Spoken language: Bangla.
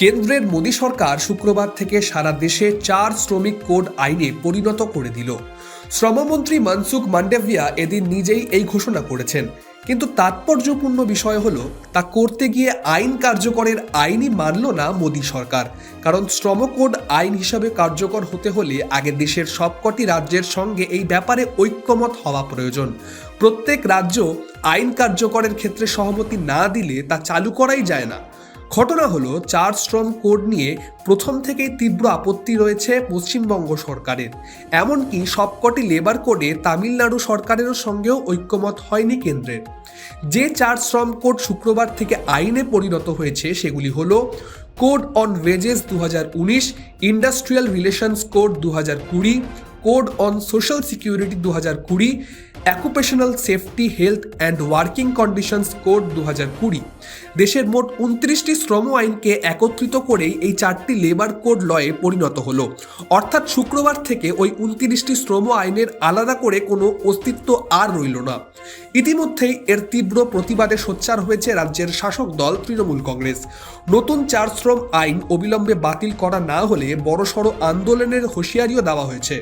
কেন্দ্রের মোদী সরকার শুক্রবার থেকে সারা দেশে 4 শ্রমিক কোড আইনে পরিণত করে দিল। শ্রমমন্ত্রী মনসুখ মান্ডাভিয়া এদিন নিজেই এই ঘোষণা করেছেন, কিন্তু তাৎপর্যপূর্ণ বিষয় হলো তা করতে গিয়ে আইন কার্যকরের আইনই মানল না মোদী সরকার। কারণ শ্রম কোড আইন হিসাবে কার্যকর হতে হলে আগে দেশের সবকটি রাজ্যের সঙ্গে এই ব্যাপারে ঐক্যমত হওয়া প্রয়োজন। প্রত্যেক রাজ্য আইন কার্যকরের ক্ষেত্রে সহমতি না দিলে তা চালু করাই যায় না। ঘটনা হলো 4 শ্রম কোড নিয়ে প্রথম থেকেই তীব্র আপত্তি রয়েছে পশ্চিমবঙ্গ সরকারের। এমনকি সবকটি লেবার কোডে তামিলনাড়ু সরকারেরও সঙ্গেও ঐক্যমত হয়নি কেন্দ্রের। যে 4 শ্রম কোড শুক্রবার থেকে আইনে পরিণত হয়েছে সেগুলি হলো code on wages 2019, industrial relations code 2020, code on social security 2020, occupational safety health and working conditions code 2020। দেশের মোট 29টি শ্রম আইনকে একত্রিত করেই এই 4টি লেবার কোড লয়ে পরিণত হলো। অর্থাৎ শুক্রবার থেকে ওই 29টি শ্রম আইনের আলাদা করে কোনো অস্তিত্ব আর রইল না। ইতিমধ্যেই এর তীব্র প্রতিবাদে সোচ্চার হয়েছে রাজ্যের শাসক দল তৃণমূল কংগ্রেস। নতুন 4 শ্রম আইন অবিলম্বে বাতিল করা না হলে বড়সড় আন্দোলনের হুঁশিয়ারিও দেওয়া হয়েছে।